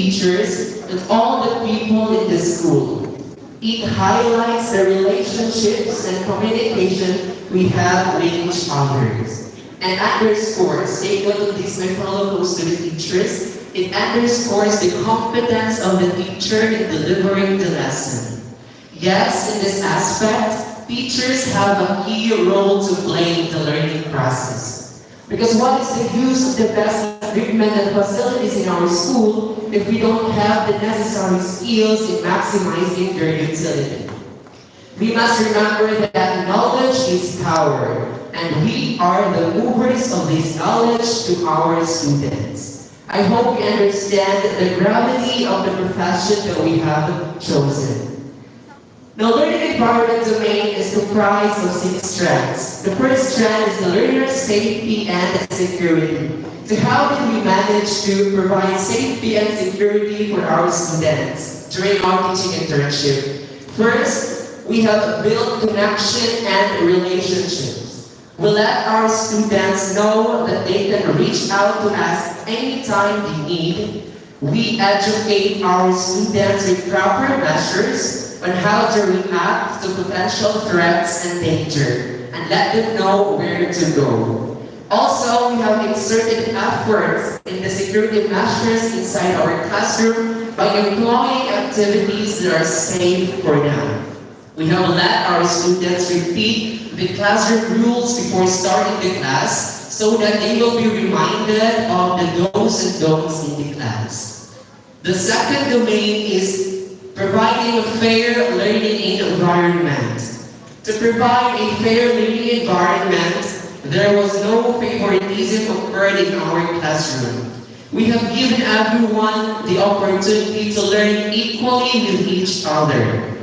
teachers and all the people in the school. It highlights the relationships and communication we have with each other. And underscores, take note of this, my fellow co-student teachers, it underscores the competence of the teacher in delivering the lesson. Yes, in this aspect, teachers have a key role to play in the learning process. Because what is the use of the best equipment and facilities in our school if we don't have the necessary skills in maximizing their utility? We must remember that knowledge is power, and we are the movers of this knowledge to our students. I hope you understand the gravity of the profession that we have chosen. The learning environment domain is comprised of 6 strands. The first strand is the learner's safety and security. So how did we manage to provide safety and security for our students during our teaching internship? First, we have built connection and relationships. We let our students know that they can reach out to us anytime they need. We educate our students with proper measures on how to react to potential threats and danger, and let them know where to go. Also, we have inserted efforts in the security measures inside our classroom by employing activities that are safe for them. We have let our students repeat the classroom rules before starting the class so that they will be reminded of the do's and don'ts in the class. The second domain is providing a fair learning environment. To provide a fair learning environment, there was no favoritism occurred in our classroom. We have given everyone the opportunity to learn equally with each other.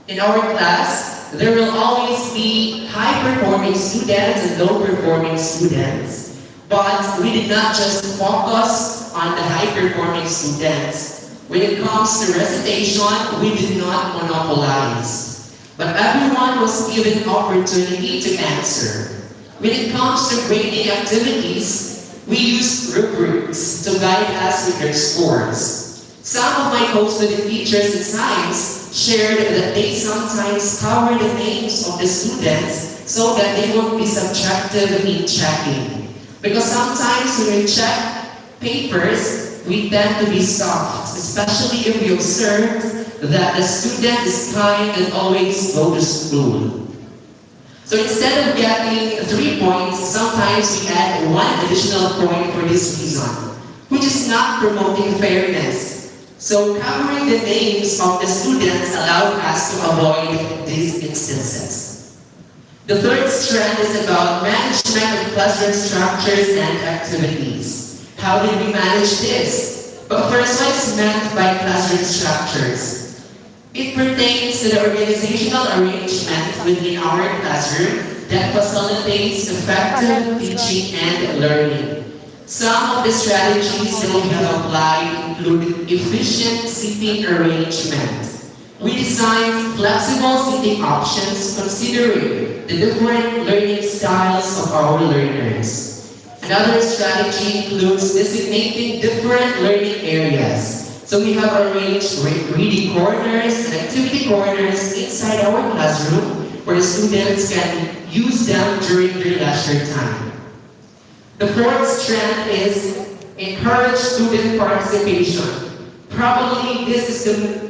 In our class, there will always be high-performing students and low-performing students. But we did not just focus on the high-performing students. When it comes to recitation, we did not monopolize. But everyone was given opportunity to answer. When it comes to grading activities, we used rubrics to guide us with their scores. Some of my co-student teachers in science shared that they sometimes cover the names of the students so that they won't be subjective in checking. Because sometimes when we check papers, we tend to be soft, especially if we observe that the student is kind and always go to school. So instead of getting 3 points, sometimes we add 1 additional point for this reason, which is not promoting fairness. So covering the names of the students allowed us to avoid these instances. The third strand is about management of classroom structures and activities. How did we manage this? But first, what is meant by classroom structures? It pertains to the organizational arrangement within our classroom that facilitates effective teaching and learning. Some of the strategies that we have applied include efficient seating arrangement. We designed flexible seating options considering the different learning styles of our learners. Another strategy includes designating different learning areas. So we have arranged reading corners and activity corners inside our classroom where students can use them during their leisure time. The fourth strand is encourage student participation. Probably this is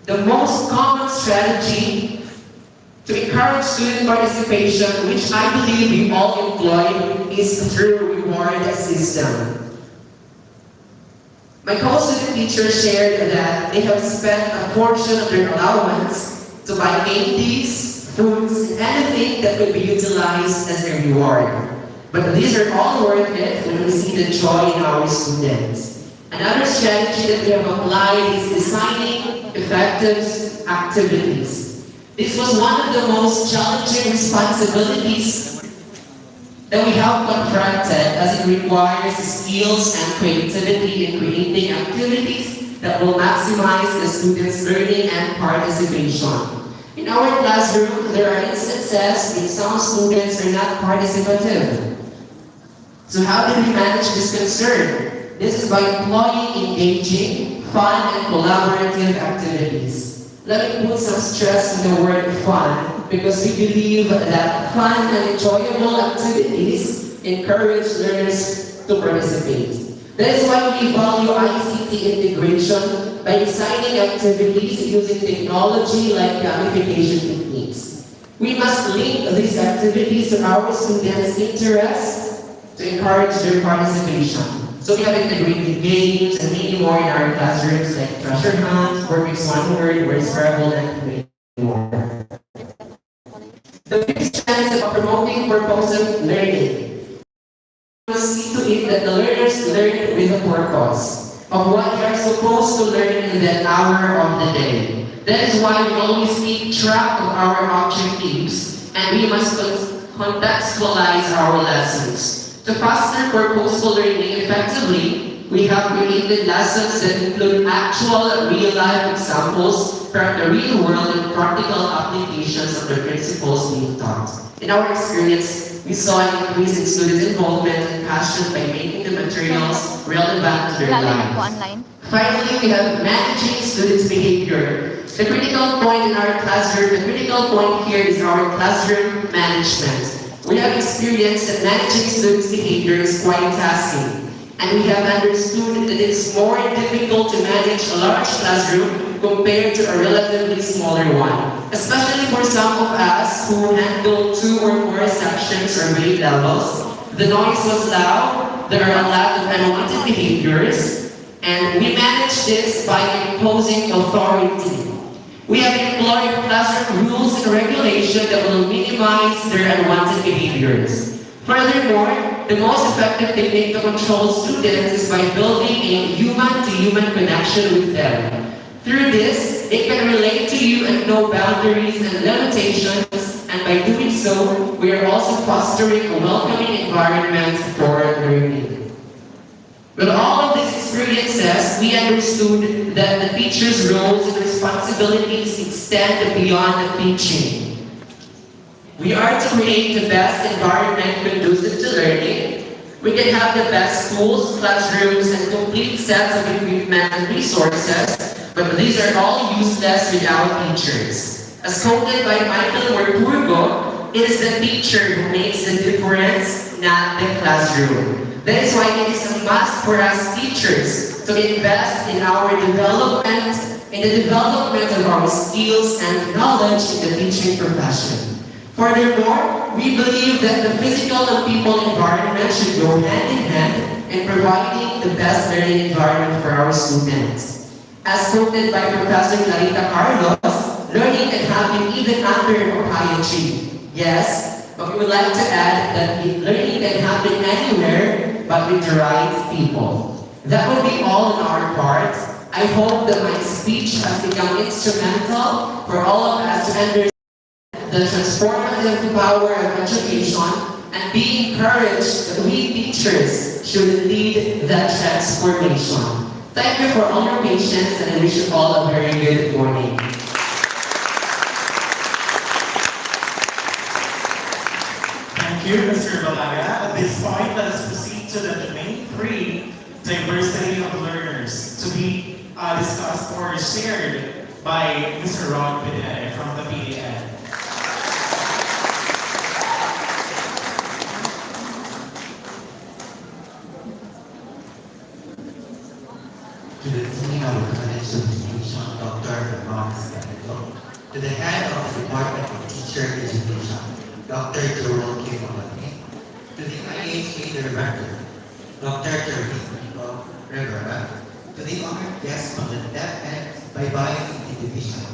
the most common strategy to encourage student participation, which I believe we all employ, is through reward system. My co-student teacher shared that they have spent a portion of their allowance to buy candies, foods, and anything that could be utilized as a reward. But these are all worth it when we see the joy in our students. Another strategy that we have applied is designing effective activities. This was one of the most challenging responsibilities that we have confronted, as it requires skills and creativity in creating activities that will maximize the students' learning and participation. In our classroom, there are instances when some students are not participative. So how did we manage this concern? This is by employing engaging, fun, and collaborative activities. Let me put some stress in the word fun because we believe that fun and enjoyable activities encourage learners to participate. That is why we value ICT integration by designing activities using technology like gamification techniques. We must link these activities to our students' interests to encourage their participation. So we have integrated games and many more in our classrooms like treasure hunt, word makes one word, word scrabble, and many more. The fifth strand is about promoting purposive learning. We see to it that the learners learn with a purpose of what they are supposed to learn in that hour of the day. That is why we always keep track of our objectives and we must contextualize our lessons. To foster purposeful learning effectively, we have created lessons that include actual real-life examples from the real world and practical applications of the principles being taught. In our experience, we saw an increase in student involvement and passion by making the materials relevant to their lives. Finally, we have managing students' behavior. The critical point in our classroom, the critical point here is our classroom management. We have experienced that managing students' behavior is quite tasking. And we have understood that it is more difficult to manage a large classroom compared to a relatively smaller one. Especially for some of us who handle 2 or more sections or grade levels. The noise was loud, there are a lot of unwanted behaviors, and we manage this by imposing authority. We have employed classroom rules and regulations that will minimize their unwanted behaviors. Furthermore, the most effective technique to control students is by building a human-to-human connection with them. Through this, they can relate to you and know boundaries and limitations, and by doing so, we are also fostering a welcoming environment for learning. With all of these experiences, we understood that the teacher's roles and responsibilities extend beyond the teaching. We are to create the best environment conducive to learning. We can have the best schools, classrooms, and complete sets of equipment and resources, but these are all useless without teachers. As quoted by Michael Morpurgo, it is the teacher who makes the difference, not the classroom. That is why it is a must for us teachers to invest in our development, in the development of our skills and knowledge in the teaching profession. Furthermore, we believe that the physical and people environment should go hand in hand in providing the best learning environment for our students. As quoted by Professor Clarita Carlos, learning can happen even under a high tree. Yes, but we would like to add that learning can happen anywhere, but with the right people. That will be all on our part. I hope that my speech has become instrumental for all of us to understand the transformative power of education and be encouraged that we teachers should lead that transformation. Thank you for all your patience and I wish you all a very good morning. Thank you, Mr. Balaga. At this point, let us proceed to the domain 3, diversity of learners, to be discussed or shared by Mr. Ron Pineda from the PDN. To the Dean of Culmination Education, Dr. Ron Pineda, to the Head of the Department of Teacher Education, Dr. Joel K. Malaki, to the IHA Director, Dr. Jervis Nico Rivera, to the honored guests from the Deaf and Bias Division,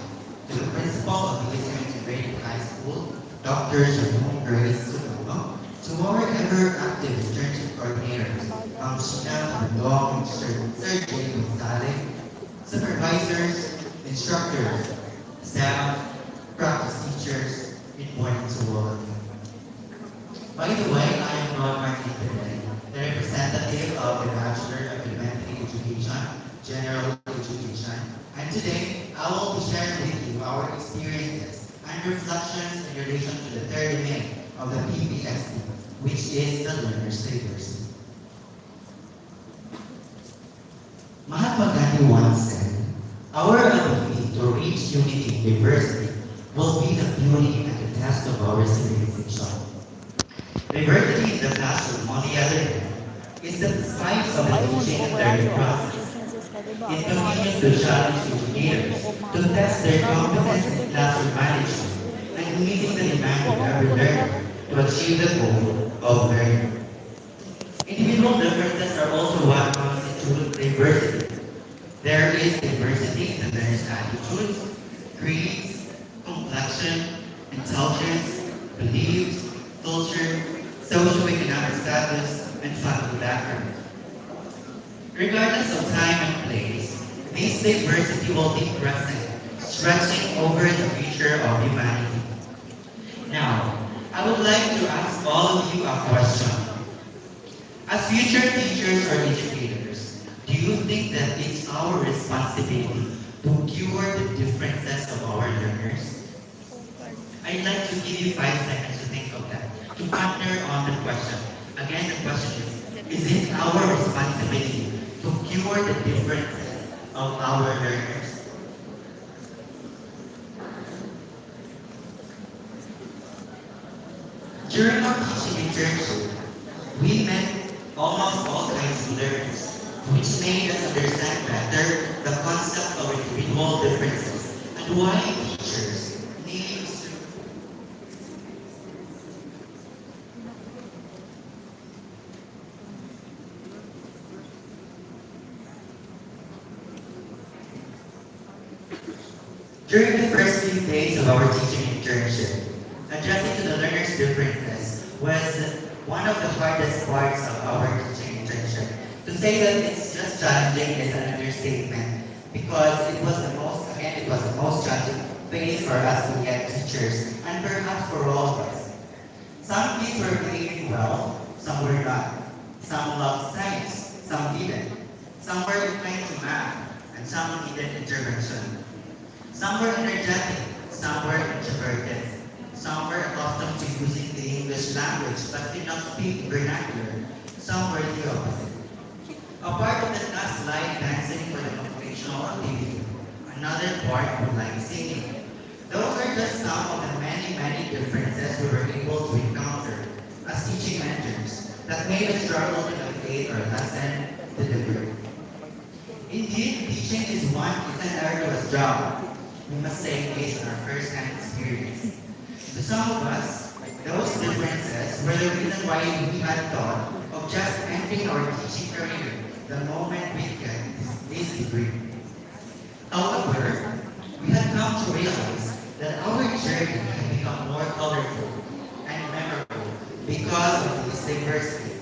to the Principal of the Integrated High School, Dr. Shalom Grace Sunogo, to our ever-active internship coordinators, Sheena Bandong, Sir Jay Gonzalez, supervisors, instructors, staff, practice teachers, important to all of you. By the way, I am Ron Martin today, the representative of the Bachelor of Elementary Education, General Education, and today I will be sharing with you our experiences and reflections in relation to the third domain of the PPSD, which is the learner's diversity. Mahatma Gandhi once said, our ability to reach unity in diversity will be the beauty and the test of our civilization. Diversity in the classroom, on the other hand, is the spice of the teaching and learning process. It continues to challenge educators to test their competence in classroom management and meeting the demand of every learner to achieve the goal of learning. Individual differences are also what constitute diversity. There is diversity in the learner's attitudes, creeds, complexion, intelligence, beliefs, culture, socioeconomic status, and family background. Regardless of time and place, this diversity will be present, stretching over the future of humanity. Now, I would like to ask all of you a question. As future teachers or educators, do you think that it's our responsibility to cure the differences of our learners? I'd like to give you 5 seconds to think of that, to ponder on the question. Again, the question is it our responsibility to cure the differences of our learners? During our teaching internship, we met almost all kinds of learners, which made us understand better the concept of individual differences and why teachers need to. During the first few days of our teaching internship, adjusting to the learners' differences was one of the hardest parts of our teaching internship. To say that it's just challenging is an understatement because it was the most challenging phase for us to get teachers and perhaps for all of us. Some kids were behaving well, some were not. Some loved science, some didn't. Some were inclined to math, and some needed intervention. Some were energetic, some were introverted. Some were accustomed to using the English language but did not speak vernacular. Some were the opposite. A part of the class liked dancing for the motivational activity. Another part would like singing. Those are just some of the many differences we were able to encounter as teaching mentors that made us struggle to navigate our lesson delivery. Indeed, teaching is an arduous job. We must say based on our first-hand experience. To some of us, those differences were the reason why we had thought of just ending our teaching career the moment we get this degree. However, we had come to realize that our journey had become more colorful and memorable because of this diversity,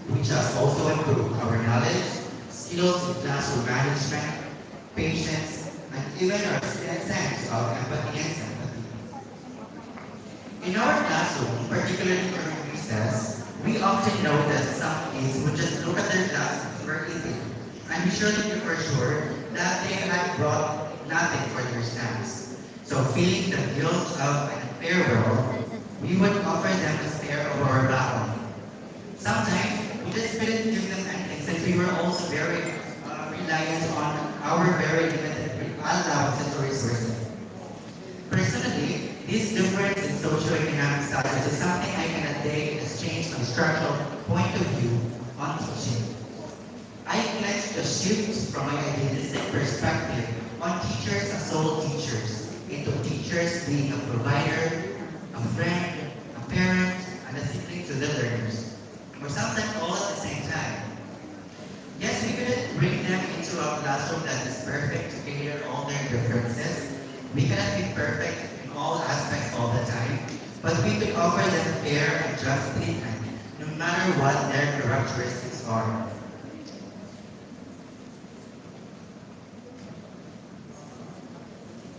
which has also improved our knowledge, skills in classroom management, patience, and even our sense of empathy and sympathy. In our classroom, particularly during recess, we often notice some kids would just look at their classmates for eating and be sure for sure that they had brought nothing for their snacks. So feeling the guilt of an unfair world, we would offer them a spare of our background. Sometimes we just couldn't give them anything since we were also very reliant on our very limited allowances or resources. Personally, this difference in socioeconomic status is something I cannot take as change my structural point of view on teaching. I pledge to shift from my idealistic perspective on teachers as sole teachers into teachers being a provider, a friend, a parent, and a sibling to the learners, or sometimes all at the same time. Yes, we couldn't bring them into a classroom that is perfect to cater all their differences. We cannot be perfect in all aspects all the time, but we could offer them fair and just treatment, no matter what their characteristics are.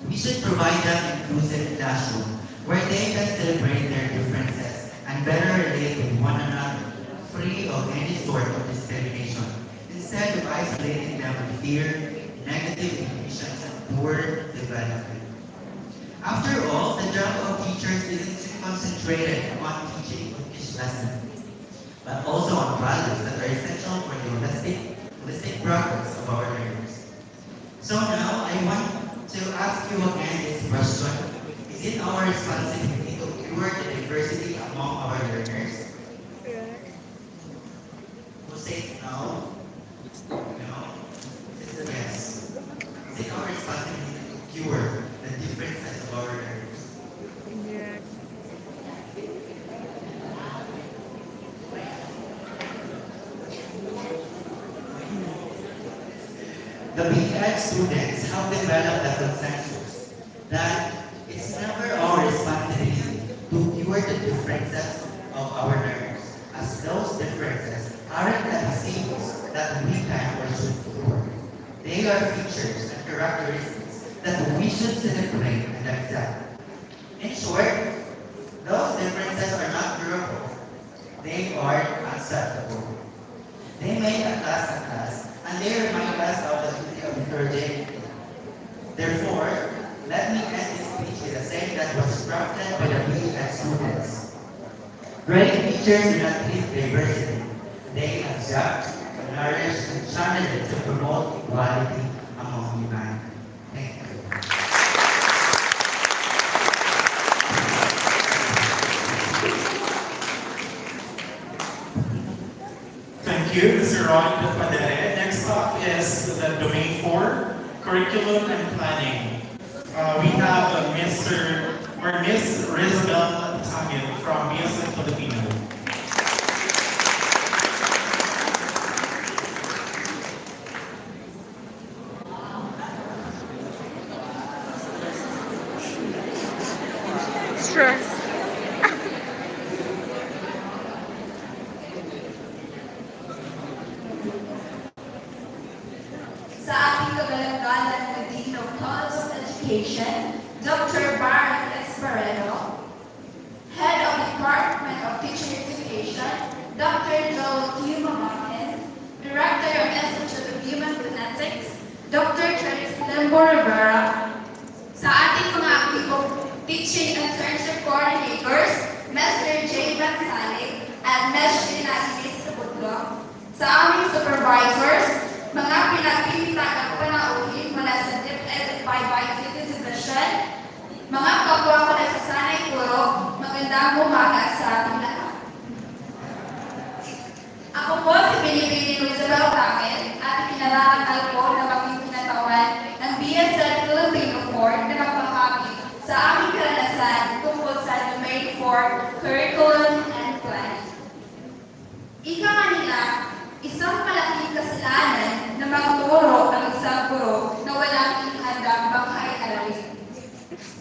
We should provide them an inclusive classroom where they can celebrate their differences and better relate with one another, free of any sort of discrimination, instead of isolating them with fear, negative emotions, and poor development. After all, the job of teachers isn't concentrated on teaching English lessons, but also on values that are essential for the holistic progress of our learners. now I want to ask you again this question. Is it our responsibility to cure the diversity among our learners? Who says no? No? Who says yes? Is it our responsibility to cure the differences of our learners? The BEd students have developed a consensus that it's never our responsibility to cure the differences of our learners, as those differences aren't the diseases that we can or should cure. They are features and characteristics that we should celebrate and accept. In short, those differences are not curable. They are acceptable. They make a class, and they remind us of the duty of encouraging. Therefore, let me end this speech with a saying that was crafted by the BEd students. Great teachers do not treat diversity. They accept, nourish, and channel it to promote equality among humanity. Thank you. Thank you, Mr. Ron Padere. Next up is the Domain 4, Curriculum and Planning. We have Miss Rizabel Tangin from BSN Filipino. Stress. Sa ating kagalagalan ng Dean of College of Education, Dr. Baron Esperero, Head of Department of Teacher Education, Dr. Joel Q. Mamakin, Director of Institute of Human Genetics, Dr. Charis Lembo Rivera, sa ating mga aktibong teaching internship coordinators, Mr. J. Bansalig at Ms. Inagis Sabudlo, sa aming supervisors, mga pinagpipitagang panauhin mula sa DepEd by Citizen Division, mga kapwa ko na sa sanay puro, magandang umaga sa ating lahat. Ako po si Binibini Rizabel Tangin at pinararangal ko na maging pinatawan ng BSN Filipino 4 na magpapakit sa aming karanasan tungkol sa Domain 4 Curriculum and Planning. Ika nga nila, isang malaking kasalanan na magturo ang isang guro na walang inhandang banghay-aralin.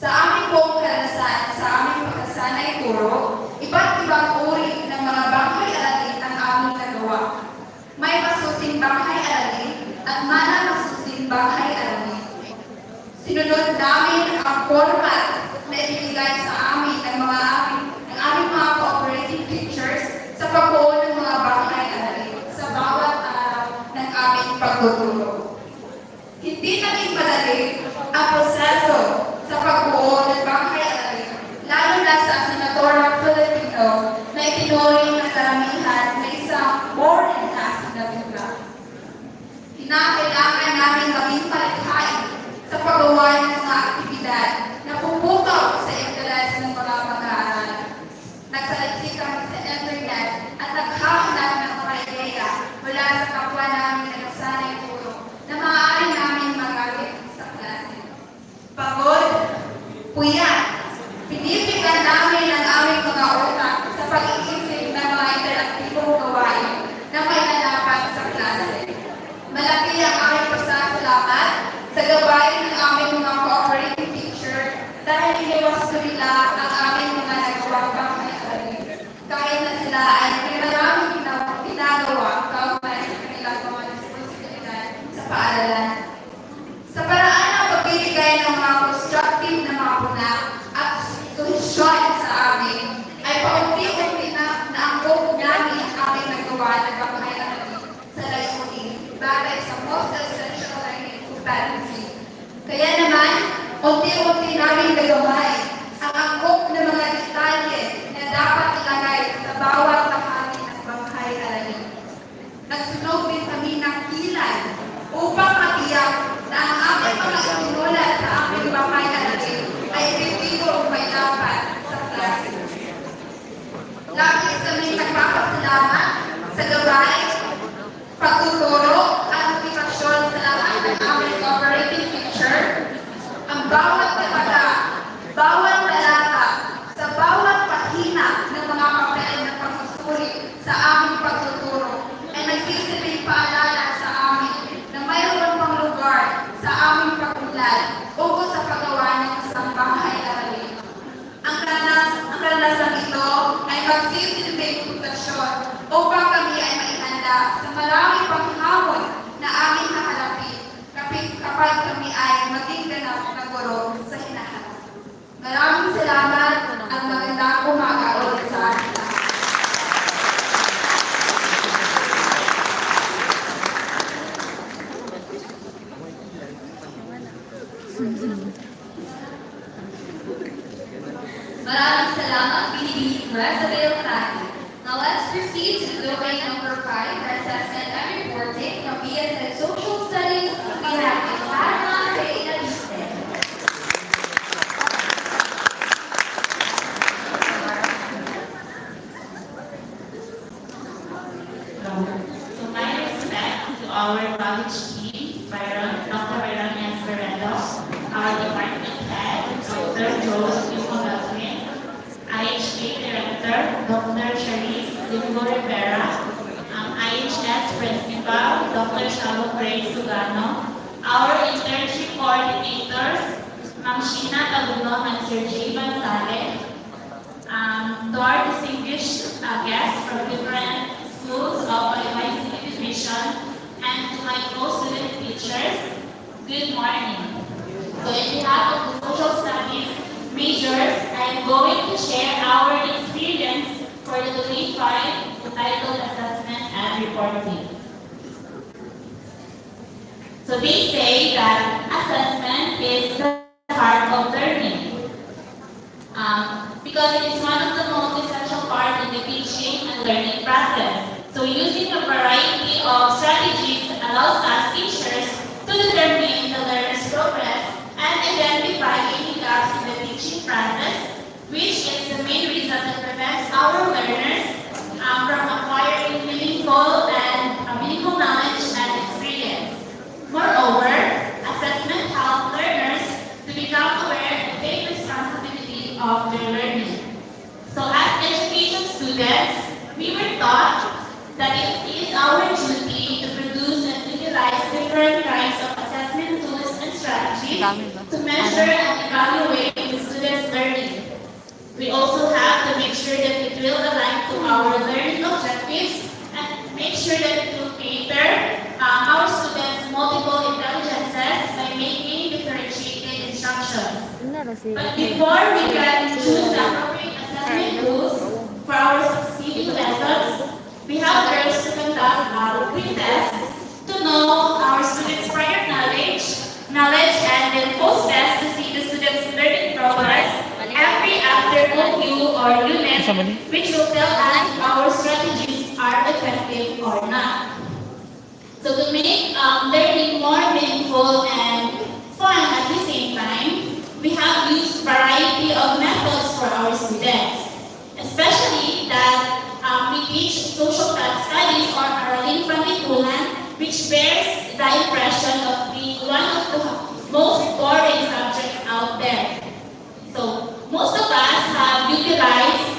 Sa aming buong karanasan, sa aming pagkasanay turo, iba't ibang uri ng mga banghay-aralin ang aming nagawa. May masusing banghay-aralin at mana masusing banghay-aralin. Sinunod namin ang format na ibinigay sa amin ng aming mga cooperating teachers sa pagbuo ng mga banghay-aralin sa bawat araw ng aming pagtuturo. Hindi naging madali ang proseso sa pagbuo ng banghay-aralin, lalo na sa Senatorang Filipino na itinuring ng karamihan na isang boring task na bigla. Kinakailangan namin maging malikhain sa paggawa ng mga aktibidad na pumukaw sa interes ng mga mag-aaral. Nagsaliksik kami sa internet at naghahanap ng mga ideya mula sa kapwa namin na nasanay puro na maaari namin magamit sa klase. Pagod, puyat, pinipigan namin ang aming mga utak sa pag-iisip ng mga interaktibong gawain na may lalapat sa klase. Malaki ang aming pasasalamat sa gawain ng aming mga cooperating teacher dahil iniwas nila ang aming mga nagawang banghay-aralin. Kahit na sila ay may maraming ginagawa kaugnay sa kanilang mga responsibilidad sa paaralan. Sa paraan ng pagbibigay ng mga constructive na mga puna at solusyon sa amin, ay paunti-unti na naangkop namin ang aming nagawa ng banghay-aralin sa layunin bagay sa most essential learning competency. Kaya naman, unti-unti namin nagamay ang angkop ng mga detalye na dapat ilagay sa bawat bahagi ng banghay-aralin. Nagsunog din kami ng kilay upang matiyak na ang aming teacher, ang bawat kataga, bawat talata, sa bawat pahina ng mga papel na pagsusuri sa aming pagtuturo ay nagsisilbing paalala sa amin na mayroon pang lugar sa aming pag-unlad ukol sa paggawa ng isang bahay-aralin. Ang karanasan ito ay magsisilbing pundasyon upang kami ay maihanda sa maraming panghamon na aming haharapin kapag kami ay maging ganap na guro sa hinaharap. Maraming salamat at magandang umaga ulit sa atin. Maraming salamat, Binibini Isabel Tati. Now let's proceed to domain number 5 for assessment and reporting from BSS Social Studies. We have Ms. Harma Reina Liste. So my respect to our college team, Dr. Byron Esperanto, our department head, Dr. Joel Yukongatwin, IHK Director, Dr. Charisse Limbo Rivera, IHS Principal, Dr. Shalo Grace Sugano, our internship coordinators, Ma'am Sheena Tagulo and Sir J. Gonzalez, to our distinguished guests from different schools of YYC Division, and to my co-student teachers, good morning. So in behalf of the Social Studies majors, I am going to share our experience for the Domain 5 entitled Assessment and Reporting. So they say that assessment is the heart of learning. Because it is one of the most essential parts in the teaching and learning process. So using a variety of strategies allows us teachers to determine the learner's progress and identify any gaps in the teaching process, which is the main reason that prevents our learners from acquiring meaningful knowledge and experience. Moreover, assessment helps learners to become aware and take responsibility of their learning. So as education students, we were taught that it is our duty to produce and utilize different kinds of assessment tools and strategies to measure and evaluate the students' learning. We also have to make sure that it will align to our learning objectives and make sure that it will cater our students' multiple intelligences by making differentiated instructions. But before we can choose the appropriate assessment tools for our succeeding lessons, we have first to conduct a pre-test to know our students' prior knowledge, and then post-test to see the students' learning progress every after module or unit, which will tell us if our strategies are effective or not. So to make learning more meaningful and fun at the same time, we have used variety of methods for our students, especially that we teach social studies or Aralin Pangitulan, which bears the impression of being one of the most boring subjects out there. So most of us have utilized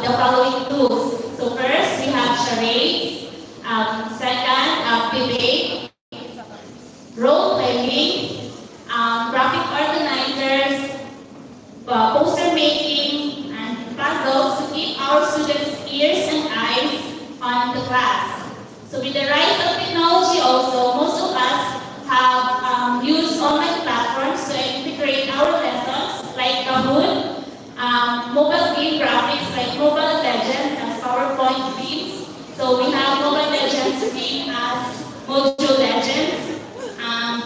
the following tools. So first, we have charades. Second, debate, role-playing, graphic organizers, poster making, and puzzles to keep our students' ears and eyes on the class. So with the rise of technology also, most of us have used online platforms to integrate our lessons like Kahoot, mobile game graphics like Mobile Legends as PowerPoint feeds. So we have Mobile Legends named as Module Legends,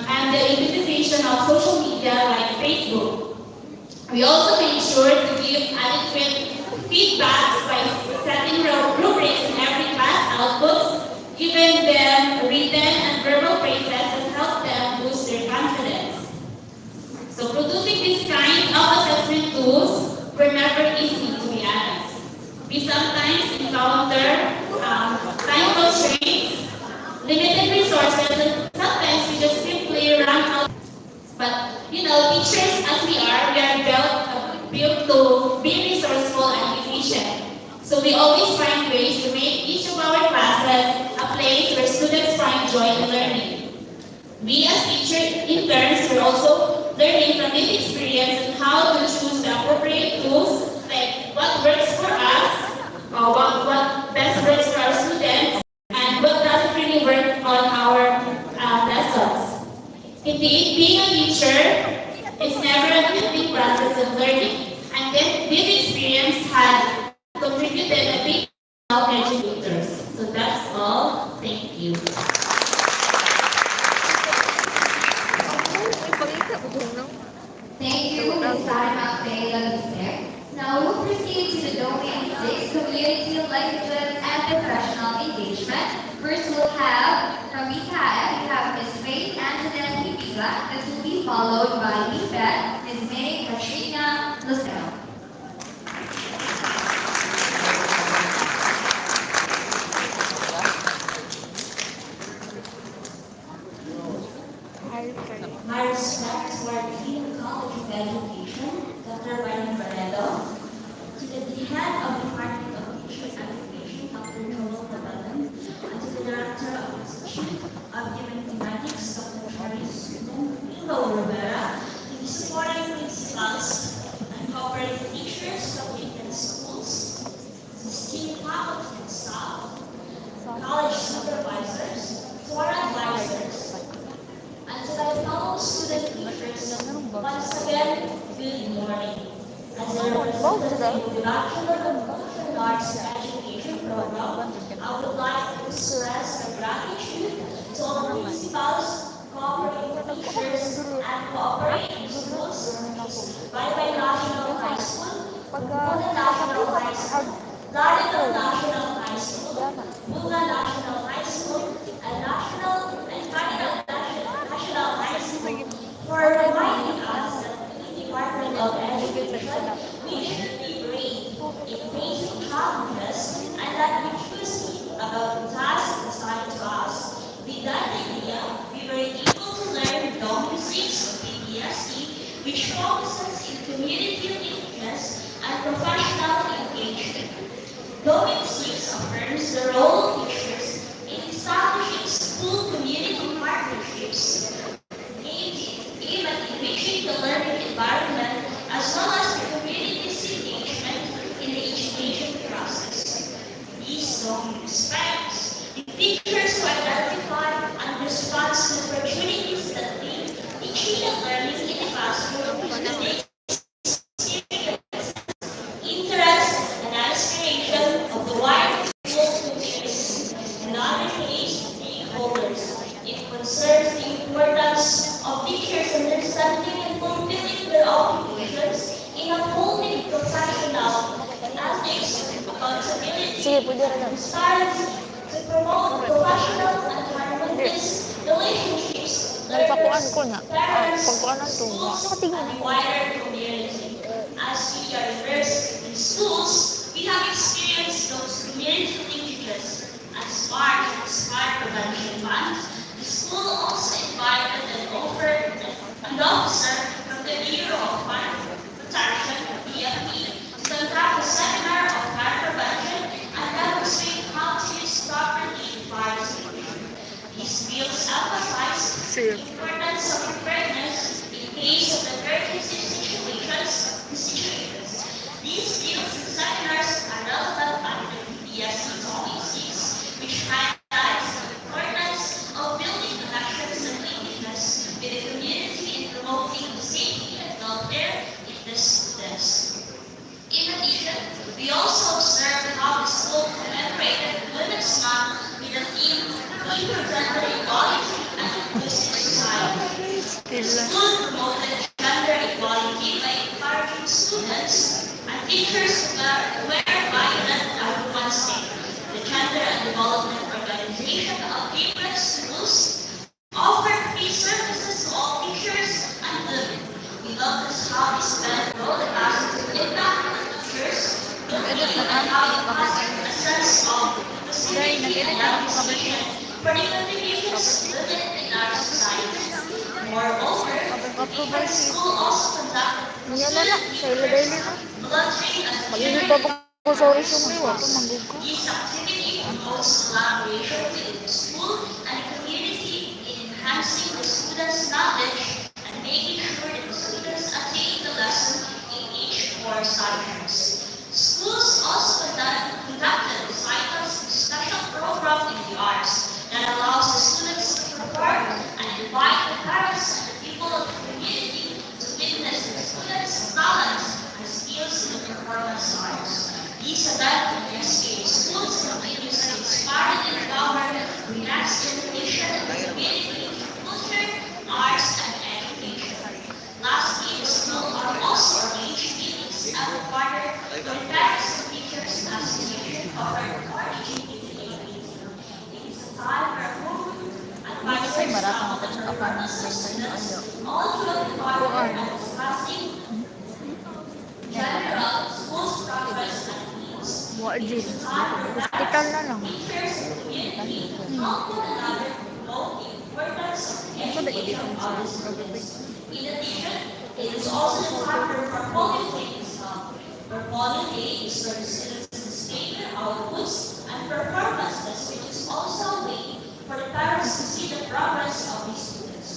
and the utilization of social media like Facebook. We also make sure to give adequate feedbacks by setting rubrics in every class outputs, giving them written and verbal praises that help them boost their confidence. So producing these kinds of assessment tools were never easy, to be honest. We sometimes encounter time constraints, limited resources, and sometimes we just simply run out. But Teachers as we are built to be resourceful and efficient. So we always find ways to make each of our classes a place where students find joy in learning. We as teachers, interns, are also learning from this experience on how to choose the appropriate tools, like what works for us, or what best works for our students, and what doesn't really work on our lessons. Indeed, being a teacher is never an ending process of learning, and this experience had contributed a big to educators. So that's all. Thank you. Thank you, Ms. Sarah Faye. Now we'll proceed to the Domain 6, Community Languages and Professional Engagement. First we'll have from BKF, we have Ms. Faith Antoinette Hibiga. This will be followed by BPET, Ms. May Katrina Lucero. My respects to our Dean College of Education, Dr. Brian Barredo, to the head of the Department of Teachers and Education, Dr. Joel Cabalan, and to the Director of the Institute of Human Humanities, Dr. Charles Mingo Rivera, to the supporting principals and cooperating teachers of different schools, esteemed faculty and staff, college supervisors, to our advisors, and to my fellow student teachers, once again, good morning. As a representative of the Bachelor of Cultural Arts Education program, I would like to express my gratitude to all principals, cooperating teachers, and cooperating schools, Baybay National High School, Puna National High School, Larito National High School, Bunga National High School, and National and Canada National High School for reminding us that the Department of Education, we should be brave in facing challenges and that we choose about the tasks assigned to us. With that idea, we were able to learn Domain 6 of PBSE, which focuses in community interest and professional engagement. Domain 6 affirms the role of teachers in establishing school-community partnerships, aimed at enriching the learning environment as well as the community's engagement in the education process. These Domain respects the teachers who identify and respond to opportunities that lead teaching and learning in the classroom to the interest and aspiration of the wide school community and other engaged stakeholders. It concerns the importance of teachers understanding and fulfilling their obligations in upholding professional ethics, accountability, and transparency to promote professional and harmonious relationships with learners, parents, schools, and the wider community. As we are immersed in schools, we have experienced those community linkages. As part of the Smart Prevention Fund, the school also invited and offered an officer from the Bureau of Fire Protection, BFP, to conduct a seminar on fire prevention and demonstrate how to use properly in fire extinguisher. These bills emphasize the importance of preparedness in case of emergency situations. These bills and seminars are relevant under PBSE Domain 6, which highlights the importance of building connections and linkages with the community in promoting the safety and welfare of the students. In addition, we also observed how the school commemorated Women's Month with the theme Equal Gender Equality and Inclusive Society. The school promoted gender equality by encouraging students and teachers to wear violet and women's safe. The Gender and Development Organization of different schools offered free services to all teachers and women. We noticed how this event brought a positive impact on teachers, and how it fostered a sense of inclusivity and appreciation for the contributions women in our society. Moreover, In her school also conducted Niya na lang, sa ilagay nila. volunteering as a Malili kindergarten pa po sa oras yung liwa, ito manggugka. This activity promotes collaboration within the school and the community in enhancing the students' knowledge and making sure that the students attain the lesson in each core subjects. Schools also conducted recitals and special programs in the arts that allows the students to perform and invite the parents and the people of the community to witness the students' talents and skills in the performance arts. These events gave schools continues to inspire and empower the next generation of the community, culture, arts, and education. Lastly, the school are also arranged meetings every quarter where parents and teachers association cover teaching meeting. It is a time where home advisors of the performance students all throughout the quarter are discussing general school's progress and needs. Buwa It din. is a time where Hospital na lang. teachers and community help one another promote the importance of education policies. In addition, it is also the time where portfolio day is held. Portfolio day is where the students display their outputs and performances, which is also a way for the parents to see the progress of these students.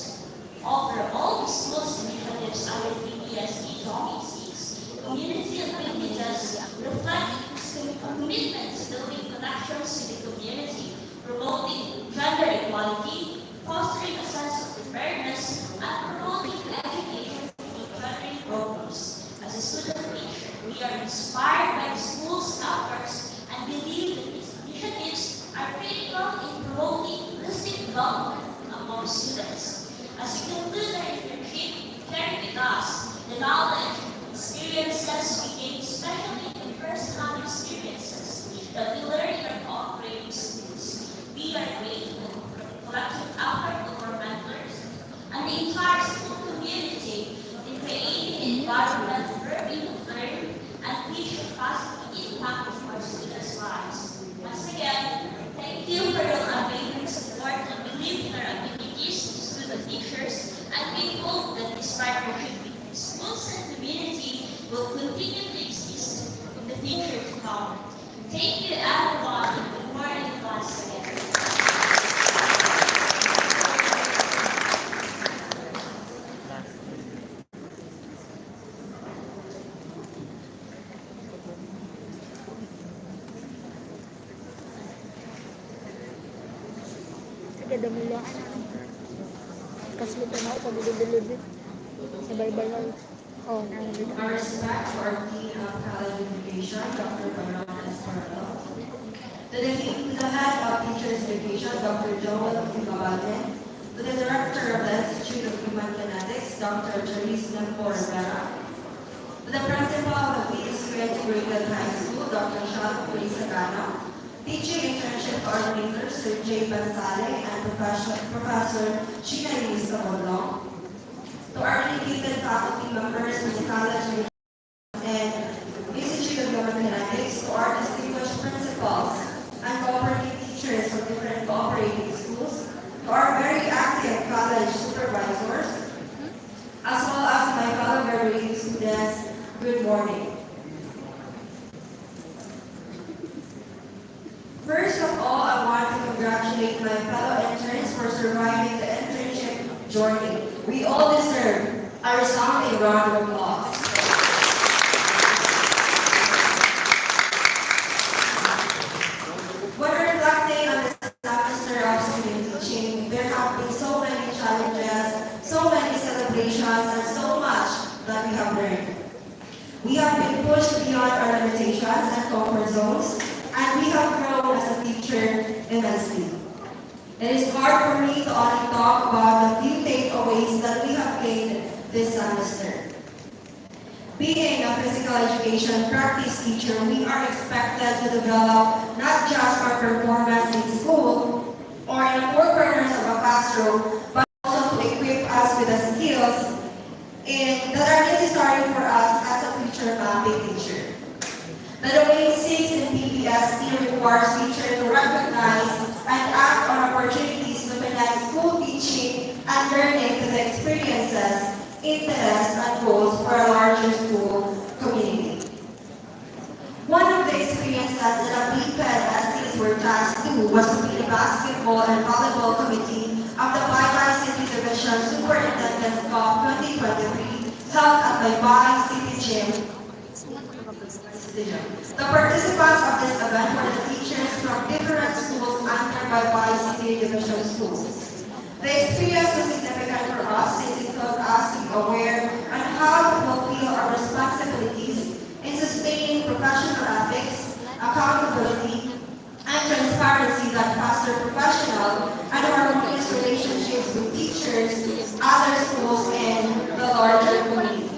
Overall, the school's initiatives under PPSD 2026 community activities reflect its commitment to building connections with the community, promoting gender equality, fostering a sense of preparedness, and promoting education through training programs. As a student teacher, we are inspired by the school's efforts and believe that these initiatives are critical in promoting holistic development among students. As we conclude our internship, carry with us the knowledge, experiences we gain, especially in first-hand experiences that we learn in our cooperating schools. We are grateful for the collective effort of our mentors and the entire school community in creating an environment where we will learn and reach the positive impact of our students' lives. Once again, thank you for your unwavering support and belief in our activities, student teachers, and we hope that this partnership between schools and community will continue to exist in the future to come. Thank you everyone and good morning once again. Sige, damilaan. Kaslitan ako, pabili-bilibid. Sabay-bay lang. Oh, nangyalit Our respect to our Dean of College Education, Dr. Baron Esparto. To the Head of Teachers Education, Dr. Joel Ficabalde. To the Director of the Institute of Human Kinetics, Dr. Charisse Lempo Rivera. To the Principal of the VSU Integrated High School, Dr. Sean Sagano. Teaching Internship Coordinator, Sir J. Bansale, and Professor Sheena Elisa Modlong. To our dedicated faculty members in the College and Institute of Human Kinetics, to our distinguished principals and cooperating teachers from different cooperating schools, to our very active college supervisors, as well as my fellow graduating students, good morning. First of all, I want to congratulate my fellow interns for surviving the internship journey. We all deserve a resounding round of applause. When reflecting on the semester of student teaching, there have been so many challenges, so many celebrations, and so much that we have learned. We have been pushed beyond our limitations and comfort zones, and we have grown as a teacher immensely. It is hard for me to only talk about the few takeaways that we have gained this semester. Being a physical education practice teacher, we are expected to develop not just our performance in school or in the four corners of a classroom, but also to equip us with the skills that are necessary for us as a future mapping teacher. The domain 6 in PPSD requires teachers to recognize and act on opportunities to connect school teaching and learning to the experiences interests, and goals for a larger school community. One of the experiences that a PPSCs were tasked to was to be the basketball and volleyball committee of the Baybay City Division Superintendent's Cup 2023 held at Baybay City Gym. The participants of this event were the teachers from different schools under Baybay City Division schools. The experience was significant for us since it taught us to be aware on how to fulfill our responsibilities in sustaining professional ethics, accountability, and transparency that foster professional and harmonious relationships with teachers, other schools, and the larger community.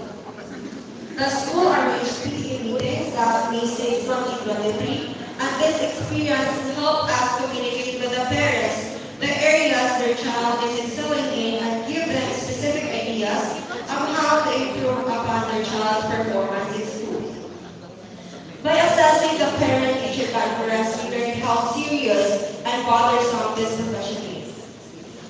The school arranged PTA meetings last May 6, 2023, and this experience helped us communicate with the parents the areas their child is excelling in and give them specific ideas on how to improve upon their child's performance in school. By assessing the parent-teacher conference, we learned how serious and bothersome this profession is.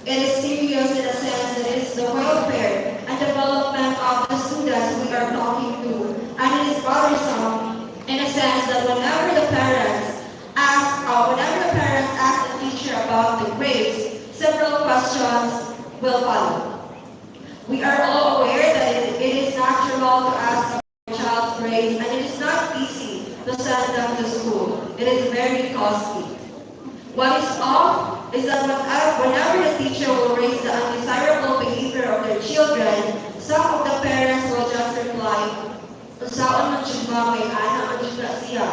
It is serious in a sense that it is the welfare and development of the students we are talking to, and it is bothersome in a sense that whenever the parents ask the teacher about the grades, several questions will follow. We are all aware that it is natural to ask about a child's grades, and it is not easy to send them to school. It is very costly. What is off is that whenever the teacher will raise the undesirable behavior of their children, some of the parents will just reply, "Saan man siya ba? May anak man siya siya."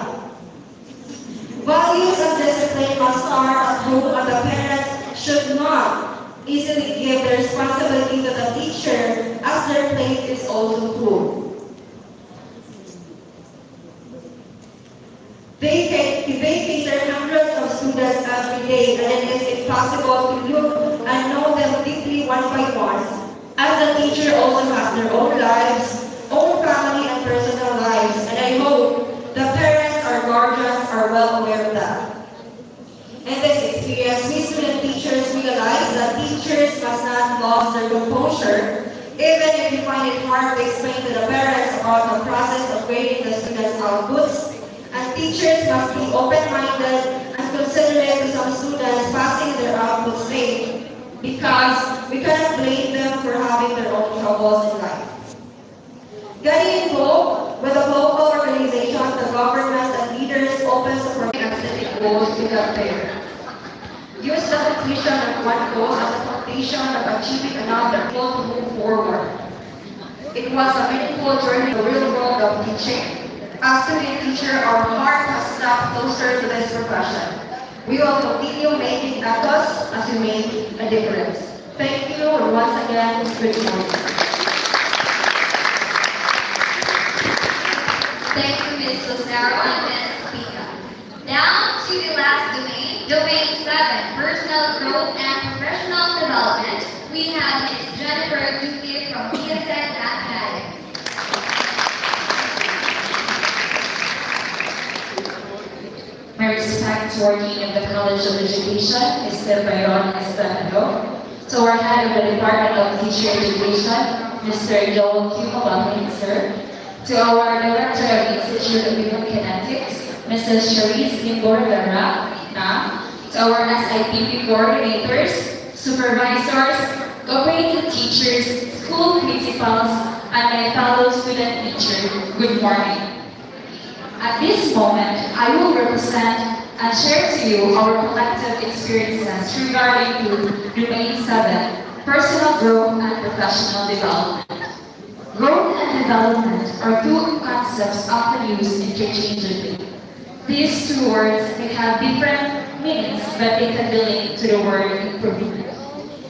Values and discipline must start at home, and the parents should not easily give the responsibility to the teacher as their plate is also full. They cater hundreds of students every day, and it is impossible to look and know them deeply one by one, as the teacher also has their own lives, own family and personal lives, and I hope the parents or guardians are well aware of that. In this experience, we student teachers realize that teachers must not lose their composure, even if you find it hard to explain to the parents about the process of grading the students' outputs. And teachers must be open-minded and considerate to some students passing their outputs late, because we cannot blame them for having their own troubles in life. Getting involved with a local organization, the government, and leaders opens the civic goals to the parent. Use the completion of one goal as a foundation of achieving another goal to move forward. It was a meaningful journey in the real world of teaching. As student teacher, our heart has stepped closer to this profession. We will continue making efforts as we make a difference. Thank you, and once again, good morning. Thank you, Ms. Lucero and Ms. Pika. Now to the last domain, Domain 7, Personal Growth and Professional Development. We have Ms. Jennifer Duque from BSN Mathematics. My respect to our Dean of the College of Education, Mr. Byron Estrado, to our Head of the Department of Teacher Education, Mr. Joel Q. Mabangin, sir, to our Director of the Institute of Human Kinetics, Mrs. Charisse Gimbor-Lara, to our SIPP coordinators, supervisors, cooperative teachers, school principals, and my fellow student teacher, good morning. At this moment, I will represent and share to you our collective experiences regarding to Domain 7, Personal Growth and Professional Development. Growth and development are two concepts often used interchangeably. These two words may have different meanings, but they can be linked to the word improvement.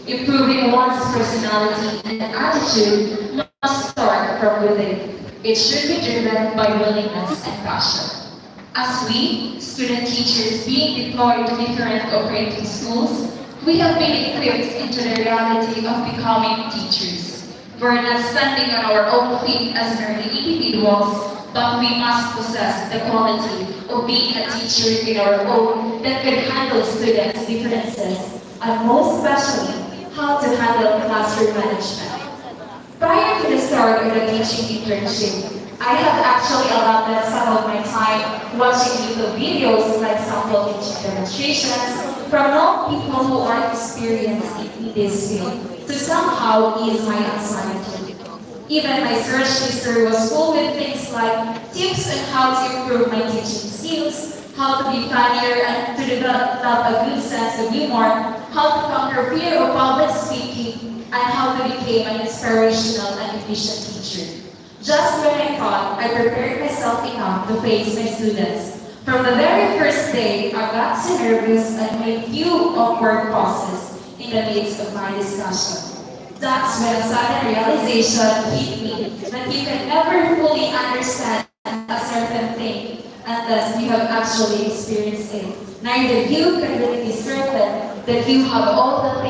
Improving one's personality and attitude must start from within. It should be driven by willingness and passion. As we, student teachers being deployed to different operating schools, we have been equipped into the reality of becoming teachers. We're not standing on our own feet as merely individuals, but we must possess the quality of being a teacher in our own that can handle students' differences, and most especially, how to handle classroom management. Prior to start with a teaching internship. I have actually allotted some of my time watching YouTube videos like sample teaching demonstrations from known people who are experienced in this field to somehow ease my anxiety. Even my search history was full with things like tips on how to improve my teaching skills, how to be funnier and to develop a good sense of humor, how to conquer fear of public speaking, and how to become an inspirational and efficient teacher. Just when I thought I prepared myself enough to face my students, from the very first day, I got so nervous and made few awkward pauses in the midst of my discussion. That's when a sudden realization hit me that you can never fully understand a certain thing unless you have actually experienced it. Neither you can really be certain that you have all the things